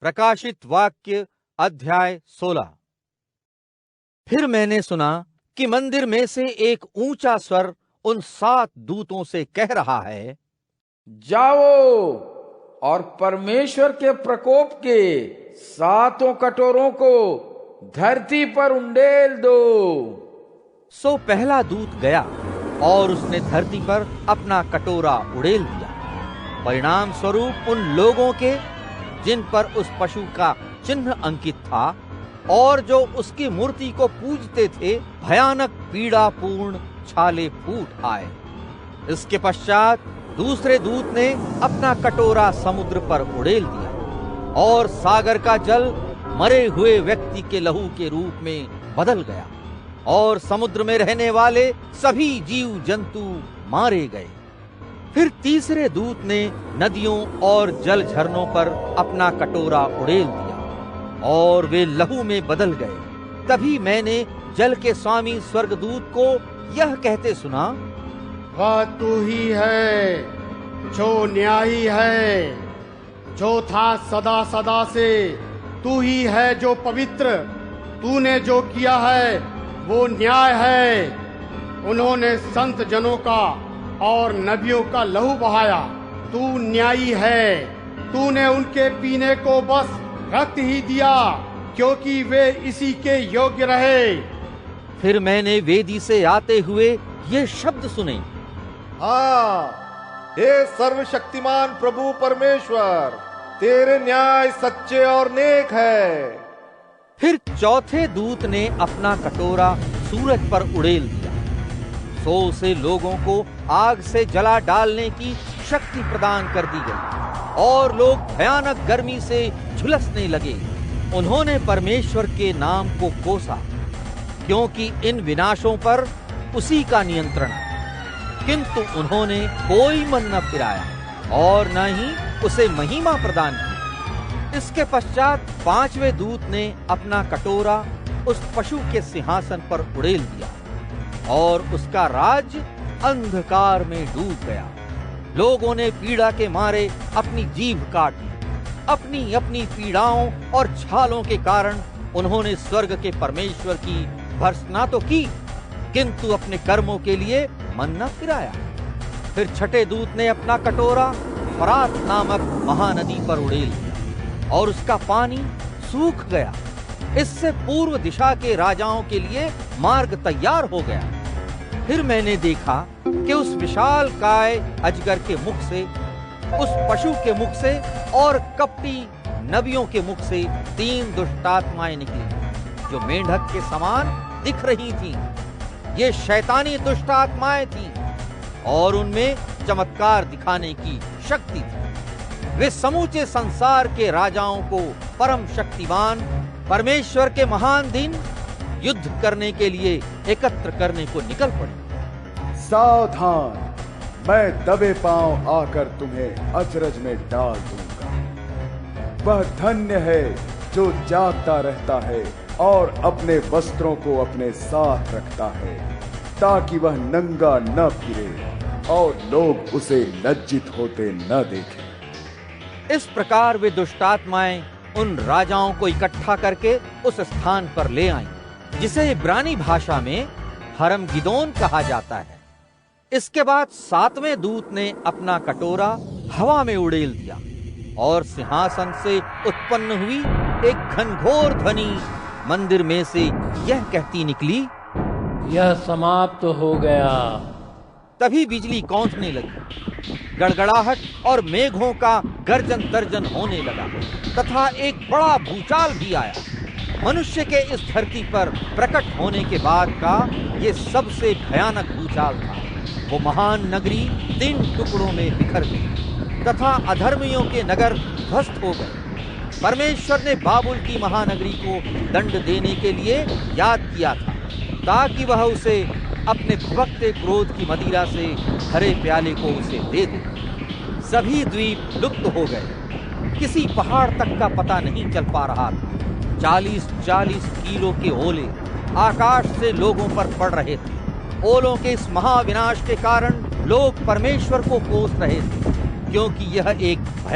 प्रकाशित वाक्य अध्याय 16। फिर मैंने सुना कि मंदिर में से एक ऊंचा स्वर उन 7 दूतों से कह रहा है, जाओ और परमेश्वर के प्रकोप के 7 कटोरों को धरती पर उंडेल दो। सो पहला दूत गया और उसने धरती पर अपना कटोरा उड़ेल दिया। परिणाम स्वरूप उन लोगों के जिन पर उस पशु का चिन्ह अंकित था और जो उसकी मूर्ति को पूजते थे, भयानक पीड़ापूर्ण छाले फूट आए। इसके पश्चात दूसरे दूत ने अपना कटोरा समुद्र पर उड़ेल दिया और सागर का जल मरे हुए व्यक्ति के लहू के रूप में बदल गया और समुद्र में रहने वाले सभी जीव जंतु मारे गए। फिर तीसरे दूत ने नदियों और जल झरनों पर अपना कटोरा उड़ेल दिया और वे लहू में बदल गए। तभी मैंने जल के स्वामी स्वर्गदूत को यह कहते सुना, वह तू ही है जो न्यायी है, जो था सदा सदा से, तू ही है जो पवित्र, तूने जो किया है वो न्याय है। उन्होंने संत जनों का और नबियों का लहू बहाया, तू न्यायी है। तूने उनके पीने को बस रक्त ही दिया, क्योंकि वे इसी के योग्य रहे। फिर मैंने वेदी से आते हुए ये शब्द सुने, हाँ, हे सर्वशक्तिमान प्रभु परमेश्वर, तेरे न्याय सच्चे और नेक है। फिर चौथे दूत ने अपना कटोरा सूरज पर उड़ेल दिया। सो उसे लोगों को आग से जला डालने की शक्ति प्रदान कर दी गई और लोग भयानक गर्मी से झुलसने लगे। उन्होंने परमेश्वर के नाम को कोसा, क्योंकि इन विनाशों पर उसी का नियंत्रण है। किंतु उन्होंने कोई मन न फिराया और न ही उसे महिमा प्रदान की। इसके पश्चात 5वें दूत ने अपना कटोरा उस पशु के सिंहासन पर उड़ेल दिया और उसका राज्य अंधकार में डूब गया। लोगों ने पीड़ा के मारे अपनी जीभ काट ली। अपनी अपनी पीड़ाओं और छालों के कारण उन्होंने स्वर्ग के परमेश्वर की भर्त्सना तो की, किंतु अपने कर्मों के लिए मन न फिराया। फिर छठे दूत ने अपना कटोरा फरात नामक महानदी पर उड़ेल दिया और उसका पानी सूख गया। इससे पूर्व दिशा के राजाओं के लिए मार्ग तैयार हो गया। फिर मैंने देखा कि उस विशाल काय अजगर के मुख से, उस पशु के मुख से और कपटी नबियों के मुख से 3 दुष्टात्माएं निकली, जो मेंढक के समान दिख रही थीं। ये शैतानी दुष्टात्माएं थीं और उनमें चमत्कार दिखाने की शक्ति थी। वे समूचे संसार के राजाओं को परम शक्तिवान परमेश्वर के महान दिन युद्ध करने के लिए एकत्र करने को निकल पड़े। सावधान, मैं दबे पांव आकर तुम्हें अचरज में डाल दूंगा। वह धन्य है जो जागता रहता है और अपने वस्त्रों को अपने साथ रखता है, ताकि वह नंगा न फिरे और लोग उसे लज्जित होते न देखें। इस प्रकार वे दुष्टात्माएं उन राजाओं को इकट्ठा करके उस स्थान पर ले आईं, जिसे इब्रानी भाषा में हरमगिदोन कहा जाता है। इसके बाद 7वें दूत ने अपना कटोरा हवा में उड़ेल दिया और सिंहासन से उत्पन्न हुई एक घनघोर ध्वनि मंदिर में से यह कहती निकली, यह समाप्त हो गया। तभी बिजली कौंधने लगी, गड़गड़ाहट और मेघों का गर्जन तर्जन होने लगा तथा एक बड़ा भूचाल भी आया। मनुष्य के इस धरती पर प्रकट होने के बाद का ये सबसे भयानक भूचाल था। वो महान नगरी 3 टुकड़ों में बिखर गई तथा अधर्मियों के नगर ध्वस्त हो गए। परमेश्वर ने बाबुल की महानगरी को दंड देने के लिए याद किया था, ताकि वह उसे अपने भड़कते क्रोध की मदिरा से भरे प्याले को उसे दे दे। सभी द्वीप लुप्त हो गए, किसी पहाड़ तक का पता नहीं चल पा रहा था। 40-40 किलो के ओले आकाश से लोगों पर पड़ रहे थे। ओलों के इस महाविनाश के कारण लोग परमेश्वर को कोस रहे थे, क्योंकि यह एक भयानक